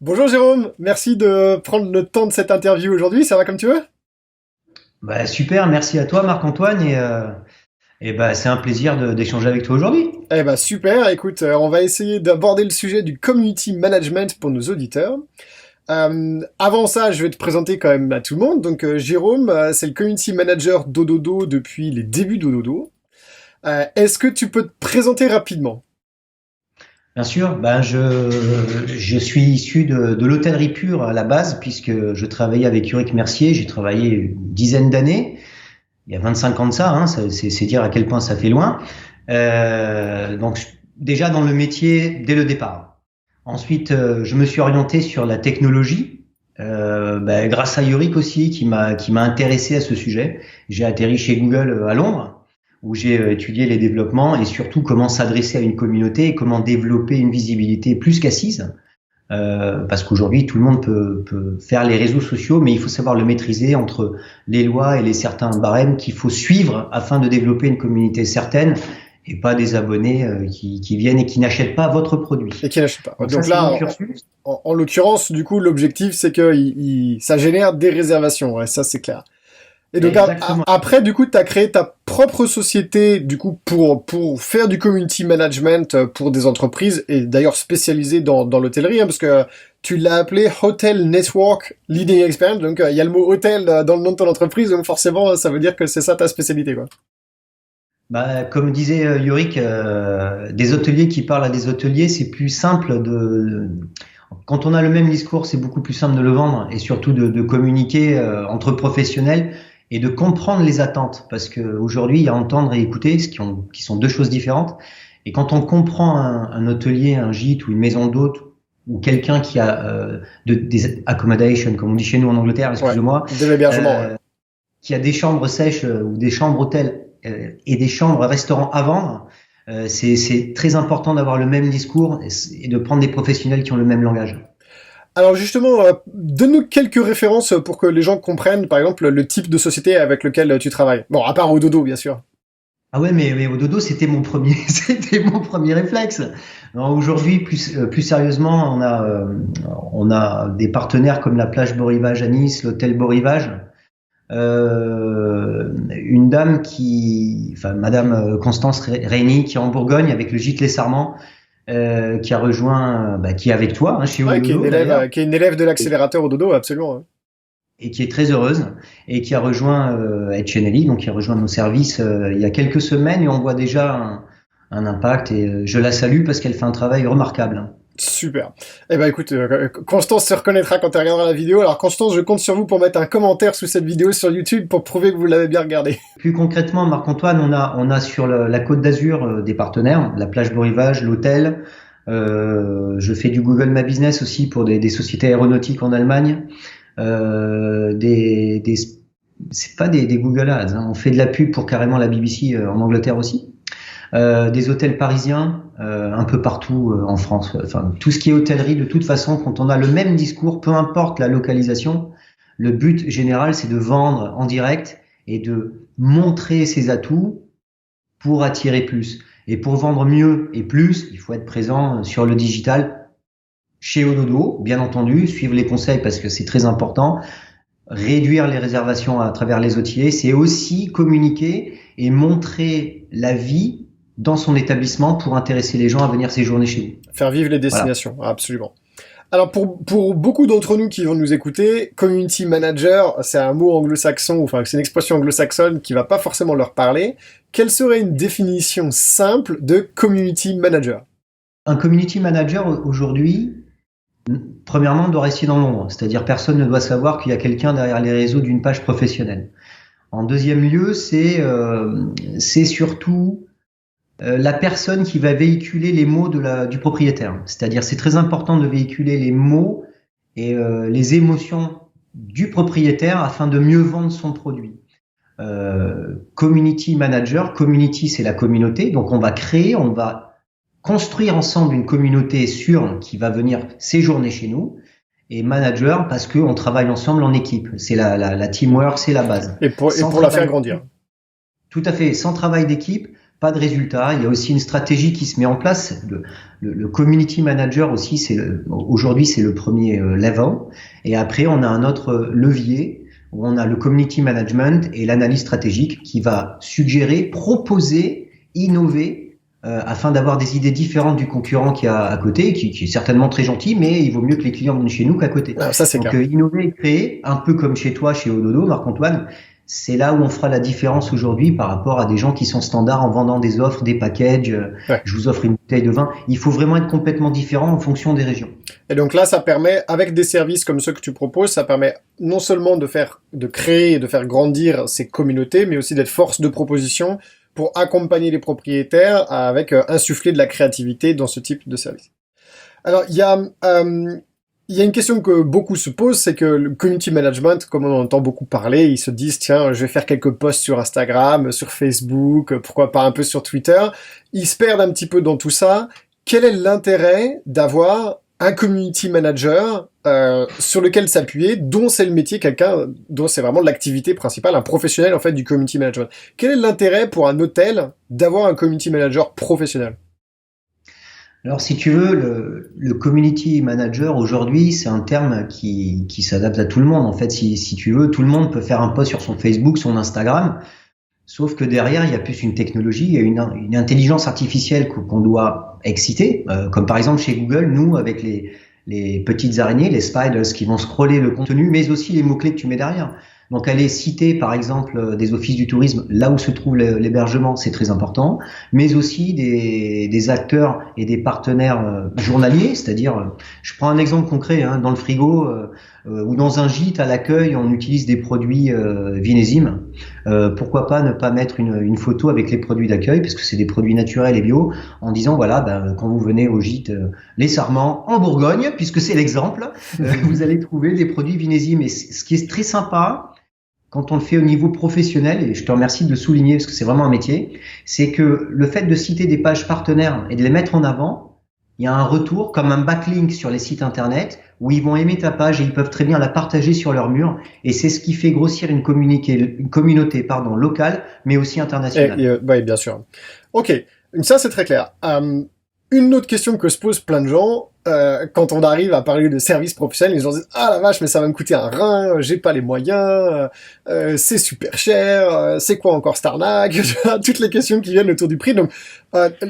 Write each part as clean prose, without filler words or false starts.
Bonjour Jérôme, merci de prendre le temps de cette interview aujourd'hui, ça va comme tu veux? Bah, super, merci à toi Marc-Antoine et c'est un plaisir d'échanger avec toi aujourd'hui. Eh ben super, écoute, on va essayer d'aborder le sujet du community management pour nos auditeurs. Avant ça, je vais te présenter quand même à tout le monde. Donc Jérôme, c'est le community manager d'Ododo depuis les débuts d'Ododo. Est-ce que tu peux te présenter rapidement? Bien sûr, je suis issu de l'hôtellerie pure à la base puisque je travaillais avec Uric Mercier, j'ai travaillé une dizaine d'années, il y a 25 ans de ça, hein, c'est dire à quel point ça fait loin. Déjà dans le métier dès le départ. Ensuite, je me suis orienté sur la technologie. Grâce à Yorick aussi qui m'a intéressé à ce sujet. J'ai atterri chez Google à Londres où j'ai étudié les développements et surtout comment s'adresser à une communauté et comment développer une visibilité plus qu'assise. Parce qu'aujourd'hui tout le monde peut faire les réseaux sociaux, mais il faut savoir le maîtriser entre les lois et les certains barèmes qu'il faut suivre afin de développer une communauté certaine et pas des abonnés qui viennent et qui n'achètent pas votre Et produit. qui n'achète pas. Donc ça, Donc c'est mon là, cursus. en l'occurrence, du coup, l'objectif, c'est que ça génère des réservations, ouais, ça c'est clair. Et donc Exactement. après, du coup, tu as créé ta propre société, du coup, pour faire du community management pour des entreprises, et d'ailleurs spécialisée dans l'hôtellerie, hein, parce que tu l'as appelé Hotel Network Leading Experience, donc il y a le mot hôtel dans le nom de ton entreprise, donc forcément, ça veut dire que c'est ça ta spécialité, quoi. Comme disait Yorick, des hôteliers qui parlent à des hôteliers, c'est plus simple quand on a le même discours, c'est beaucoup plus simple de le vendre et surtout de communiquer entre professionnels et de comprendre les attentes. Parce que aujourd'hui, il y a entendre et écouter, qui sont deux choses différentes. Et quand on comprend un hôtelier, un gîte ou une maison d'hôte ou quelqu'un qui a des accommodations, comme on dit chez nous en Angleterre, Ouais, excusez-moi, de l'hébergement, ouais. euh, qui a des chambres sèches ou des chambres hôtels et des chambres restaurants à vendre, c'est très important d'avoir le même discours et de prendre des professionnels qui ont le même langage. Alors justement, donne-nous quelques références pour que les gens comprennent, par exemple, le type de société avec lequel tu travailles. Bon, à part au dodo, bien sûr. Ah ouais, mais au dodo, c'était mon premier, c'était mon premier réflexe. Alors aujourd'hui, plus sérieusement, on a des partenaires comme la plage Beau Rivage à Nice, l'hôtel Beau Rivage. Une dame Madame Constance Reyni, qui est en Bourgogne avec le gîte Les Sarments, qui a rejoint, qui est avec toi, hein, chez Ouais, Ododo d'ailleurs, qui est une élève de l'accélérateur au dodo, absolument, hein. et qui est très heureuse, et qui a rejoint Etchenelli, donc qui a rejoint nos services il y a quelques semaines, et on voit déjà un impact, et je la salue parce qu'elle fait un travail remarquable. Super. Eh ben écoute, Constance se reconnaîtra quand elle regardera la vidéo. Alors Constance, je compte sur vous pour mettre un commentaire sous cette vidéo sur YouTube pour prouver que vous l'avez bien regardée. Plus concrètement, Marc-Antoine, on a sur la Côte d'Azur des partenaires, la plage Beau Rivage, l'hôtel. Je fais du Google My Business aussi pour des sociétés aéronautiques en Allemagne. Euh, des, des, c'est pas des Google Ads, hein. On fait de la pub pour carrément la BBC en Angleterre aussi. Des hôtels parisiens un peu partout en France. Enfin, tout ce qui est hôtellerie, de toute façon, quand on a le même discours, peu importe la localisation, le but général, c'est de vendre en direct et de montrer ses atouts pour attirer plus. Et pour vendre mieux et plus, il faut être présent sur le digital chez Ododo, bien entendu, suivre les conseils parce que c'est très important. Réduire les réservations à travers les OTA, c'est aussi communiquer et montrer la vie dans son établissement pour intéresser les gens à venir séjourner chez vous. Faire vivre les Voilà. destinations, absolument. Alors pour beaucoup d'entre nous qui vont nous écouter, community manager, c'est un mot anglo-saxon, enfin c'est une expression anglo-saxonne qui va pas forcément leur parler. Quelle serait une définition simple de community manager? Un community manager aujourd'hui, premièrement, doit rester dans l'ombre, c'est-à-dire personne ne doit savoir qu'il y a quelqu'un derrière les réseaux d'une page professionnelle. En deuxième lieu, c'est surtout la personne qui va véhiculer les mots du propriétaire. C'est-à-dire, c'est très important de véhiculer les mots et les émotions du propriétaire afin de mieux vendre son produit. Community manager, community c'est la communauté, donc on va construire ensemble une communauté sûre qui va venir séjourner chez nous, et manager parce qu'on travaille ensemble en équipe. C'est la teamwork, c'est la base. Et Sans pour la faire travail grandir. Tout à fait. Sans travail d'équipe, pas de résultats. Il y a aussi une stratégie qui se met en place. Le community manager aussi, aujourd'hui c'est le premier level. Et après, on a un autre levier où on a le community management et l'analyse stratégique qui va suggérer, proposer, innover afin d'avoir des idées différentes du concurrent qui a à côté, qui est certainement très gentil, mais il vaut mieux que les clients viennent chez nous qu'à côté. Ah, ça, c'est Donc clair. innover et créer, un peu comme chez toi, chez Ododo, Marc-Antoine, c'est là où on fera la différence aujourd'hui par rapport à des gens qui sont standards en vendant des offres, des packages, Ouais. je vous offre une bouteille de vin. Il faut vraiment être complètement différent en fonction des régions. Et donc là, ça permet, avec des services comme ceux que tu proposes, ça permet non seulement de créer et de faire grandir ces communautés, mais aussi d'être force de proposition pour accompagner les propriétaires avec insuffler de la créativité dans ce type de service. Alors, il y a une question que beaucoup se posent, c'est que le community management, comme on entend beaucoup parler, ils se disent, tiens, je vais faire quelques posts sur Instagram, sur Facebook, pourquoi pas un peu sur Twitter. Ils se perdent un petit peu dans tout ça. Quel est l'intérêt d'avoir un community manager sur lequel s'appuyer, dont c'est le métier, quelqu'un dont c'est vraiment l'activité principale, un professionnel en fait du community management. Quel est l'intérêt pour un hôtel d'avoir un community manager professionnel? Alors, si tu veux, le community manager aujourd'hui, c'est un terme qui s'adapte à tout le monde. En fait, si tu veux, tout le monde peut faire un post sur son Facebook, son Instagram. Sauf que derrière, il y a plus une technologie, il y a une intelligence artificielle qu'on doit exciter. Comme par exemple chez Google, nous, avec les petites araignées, les spiders qui vont scroller le contenu, mais aussi les mots-clés que tu mets derrière. Donc aller citer par exemple des offices du tourisme là où se trouve l'hébergement, c'est très important, mais aussi des acteurs et des partenaires journaliers, c'est-à-dire, je prends un exemple concret, dans le frigo ou dans un gîte à l'accueil, on utilise des produits Vinésim. Pourquoi pas ne pas mettre une photo avec les produits d'accueil, parce que c'est des produits naturels et bio, en disant voilà, quand vous venez au gîte Les Sarments en Bourgogne, puisque c'est l'exemple, vous allez trouver des produits Vinésim. Et ce qui est très sympa, quand on le fait au niveau professionnel, et je te remercie de le souligner parce que c'est vraiment un métier, c'est que le fait de citer des pages partenaires et de les mettre en avant, il y a un retour comme un backlink sur les sites internet où ils vont aimer ta page et ils peuvent très bien la partager sur leur mur, et c'est ce qui fait grossir une communauté locale mais aussi internationale. Oui, bien sûr. Ok, ça c'est très clair. Une autre question que se posent plein de gens, quand on arrive à parler de services professionnels, les gens disent « Ah la vache, mais ça va me coûter un rein, j'ai pas les moyens, c'est super cher, c'est quoi encore cette arnaque ?» Toutes les questions qui viennent autour du prix. Donc,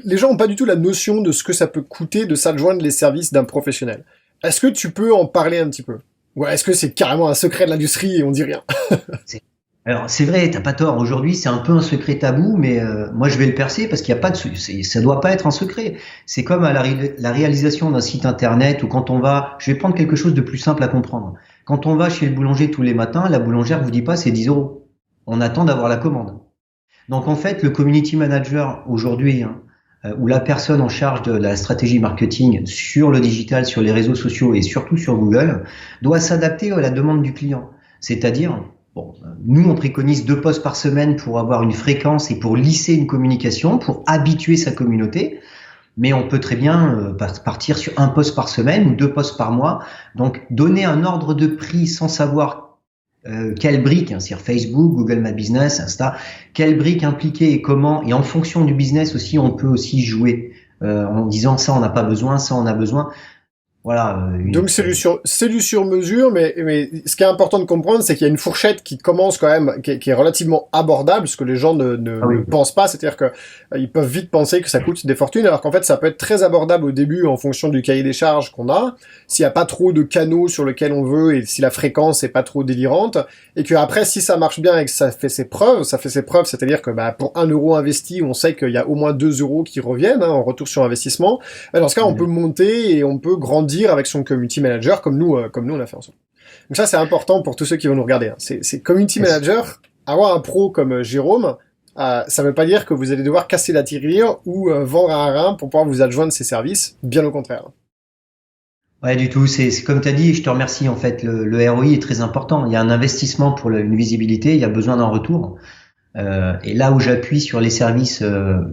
les gens ont pas du tout la notion de ce que ça peut coûter de s'adjoindre les services d'un professionnel. Est-ce que tu peux en parler un petit peu? Ou est-ce que c'est carrément un secret de l'industrie et on dit rien? Alors c'est vrai, t'as pas tort. Aujourd'hui, c'est un peu un secret tabou, mais moi je vais le percer parce qu'il y a pas de, ça doit pas être un secret. C'est comme à la réalisation d'un site internet, ou quand on va, je vais prendre quelque chose de plus simple à comprendre. Quand on va chez le boulanger tous les matins, la boulangère vous dit pas c'est 10 euros. On attend d'avoir la commande. Donc en fait, le community manager aujourd'hui, ou la personne en charge de la stratégie marketing sur le digital, sur les réseaux sociaux et surtout sur Google, doit s'adapter à la demande du client. C'est-à-dire, nous, on préconise 2 posts par semaine pour avoir une fréquence et pour lisser une communication, pour habituer sa communauté. Mais on peut très bien partir sur 1 post par semaine ou 2 posts par mois. Donc, donner un ordre de prix sans savoir quelle brique, c'est-à-dire Facebook, Google My Business, Insta, quelle brique impliquer et comment. Et en fonction du business aussi, on peut aussi jouer en disant ça, on n'a pas besoin, ça, on a besoin. Voilà. Donc c'est du sur-mesure, mais ce qui est important de comprendre, c'est qu'il y a une fourchette qui commence quand même, qui est relativement abordable, ce que les gens ne pensent pas, c'est-à-dire que ils peuvent vite penser que ça coûte des fortunes, alors qu'en fait ça peut être très abordable au début en fonction du cahier des charges qu'on a, s'il n'y a pas trop de canaux sur lesquels on veut et si la fréquence est pas trop délirante, et que après si ça marche bien et que ça fait ses preuves, c'est-à-dire que pour 1 euro investi, on sait qu'il y a au moins 2 euros qui reviennent en retour sur investissement. Dans ce cas, on peut monter et on peut grandir avec son community manager comme nous on a fait ensemble. Donc ça c'est important pour tous ceux qui vont nous regarder. C'est community manager, avoir un pro comme Jérôme, ça veut pas dire que vous allez devoir casser la tirelire ou vendre un rein pour pouvoir vous adjoindre ses services, bien au contraire. Ouais, du tout. C'est comme tu as dit, je te remercie. En fait, le ROI est très important. Il y a un investissement pour une visibilité, il y a besoin d'un retour. Et là où j'appuie sur les services,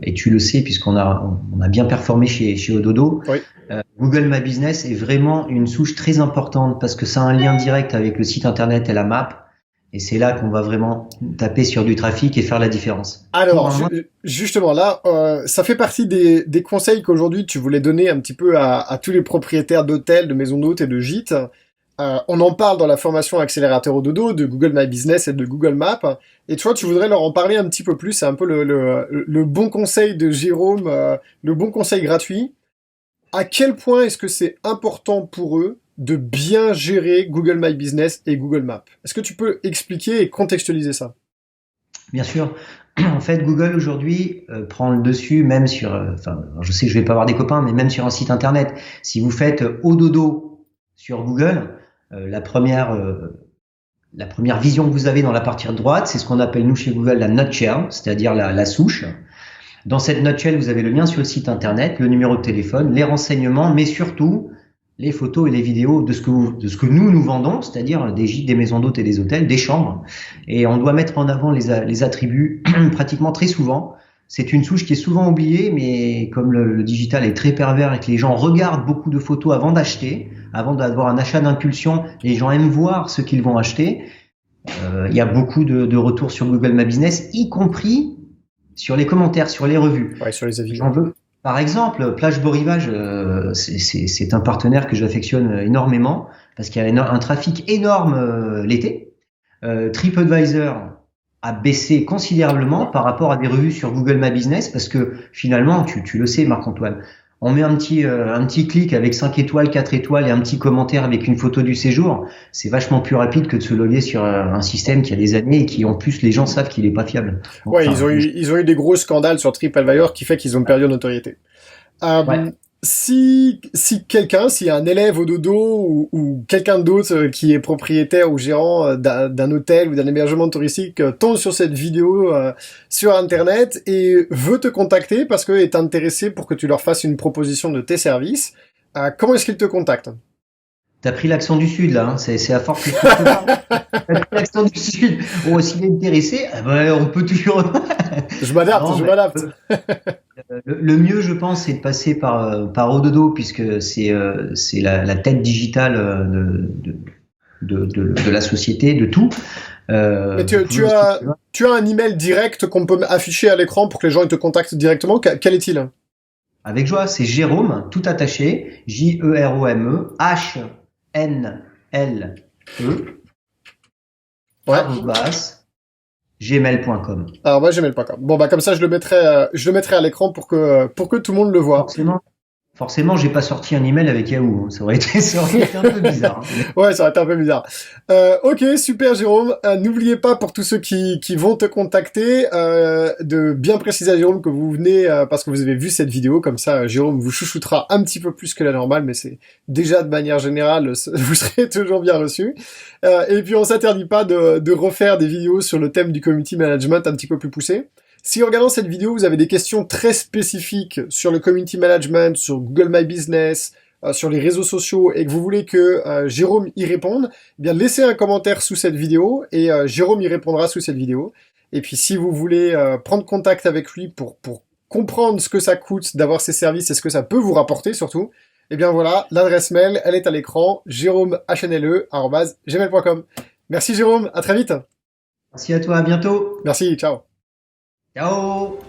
et tu le sais puisqu'on a bien performé chez Ododo, oui. Google My Business est vraiment une souche très importante parce que ça a un lien direct avec le site internet et la map. Et c'est là qu'on va vraiment taper sur du trafic et faire la différence. Pour Alors, un mois, justement, là, ça fait partie des conseils qu'aujourd'hui tu voulais donner un petit peu à tous les propriétaires d'hôtels, de maisons d'hôtes et de gîtes. On en parle dans la formation Accélérateur au dodo de Google My Business et de Google Maps. Et toi, tu voudrais leur en parler un petit peu plus. C'est un peu le bon conseil de Jérôme, le bon conseil gratuit. À quel point est-ce que c'est important pour eux de bien gérer Google My Business et Google Maps? Est-ce que tu peux expliquer et contextualiser ça? bien sûr. En fait, Google aujourd'hui prend le dessus, même sur, enfin, je sais que je vais pas avoir des copains, mais même sur un site internet. Si vous faites au dodo sur Google, la première vision que vous avez dans la partie droite, c'est ce qu'on appelle nous chez Google la nutshell, c'est-à-dire la souche. Dans cette nutshell, vous avez le lien sur le site internet, le numéro de téléphone, les renseignements, mais surtout les photos et les vidéos de ce que nous vendons, c'est-à-dire des gîtes, des maisons d'hôtes et des hôtels, des chambres. Et on doit mettre en avant les attributs pratiquement très souvent. C'est une souche qui est souvent oubliée, mais comme le digital est très pervers et que les gens regardent beaucoup de photos avant d'acheter, avant d'avoir un achat d'impulsion, les gens aiment voir ce qu'ils vont acheter. Il y a beaucoup de retours sur Google My Business, y compris sur les commentaires, sur les revues. Ouais, sur les avis. J'en veux. Par exemple, Plage Beau Rivage, c'est un partenaire que j'affectionne énormément parce qu'il y a un trafic énorme l'été. TripAdvisor a baissé considérablement par rapport à des revues sur Google My Business parce que finalement, tu le sais, Marc-Antoine, on met un petit clic avec 5 étoiles, 4 étoiles et un petit commentaire avec une photo du séjour. C'est vachement plus rapide que de se loguer sur un système qui a des années et qui, en plus, les gens savent qu'il est pas fiable. Ouais, Enfin, ils ont eu des gros scandales sur TripAdvisor qui fait qu'ils ont perdu en notoriété. ouais. Si quelqu'un, s'il y a un élève au dodo ou quelqu'un d'autre qui est propriétaire ou gérant d'un hôtel ou d'un hébergement touristique tombe sur cette vidéo sur Internet et veut te contacter parce que est intéressé pour que tu leur fasses une proposition de tes services, comment est-ce qu'il te contacte? T'as pris l'accent du Sud, là, hein. C'est à force que je te parle. T'as pris l'accent du Sud. Oh, s'il est intéressé, eh ben, on peut toujours. Je m'adapte, Non, je mais, m'adapte. le mieux, je pense, c'est de passer par Ododo, puisque c'est la tête digitale de la société, de tout. Mais Vous pouvez aussi, tu as un email direct qu'on peut afficher à l'écran pour que les gens ils te contactent directement. Quel est-il? avec joie, c'est Jérôme, tout attaché, Jerome, HNLE, Ouais. arrobas, gmail.com. Alors moi gmail.com. Bon bah comme ça je le mettrai à l'écran pour que tout le monde le voit. Forcément, j'ai pas sorti un email avec Yahoo, hein. Ça aurait été un peu bizarre, hein. Ouais, ça aurait été un peu bizarre. Ok, super Jérôme. N'oubliez pas pour tous ceux qui vont te contacter de bien préciser à Jérôme que vous venez parce que vous avez vu cette vidéo. Comme ça, Jérôme vous chouchoutera un petit peu plus que la normale, mais c'est déjà de manière générale, vous serez toujours bien reçu. Et puis on s'interdit pas de refaire des vidéos sur le thème du community management un petit peu plus poussé. Si en regardant cette vidéo, vous avez des questions très spécifiques sur le community management, sur Google My Business, sur les réseaux sociaux et que vous voulez que Jérôme y réponde, eh bien laissez un commentaire sous cette vidéo et Jérôme y répondra sous cette vidéo. Et puis si vous voulez prendre contact avec lui pour comprendre ce que ça coûte d'avoir ses services et ce que ça peut vous rapporter surtout, eh bien voilà, l'adresse mail, elle est à l'écran, jérôme@gmail.com. Merci Jérôme, à très vite. Merci à toi, à bientôt. Merci, ciao. Ciao.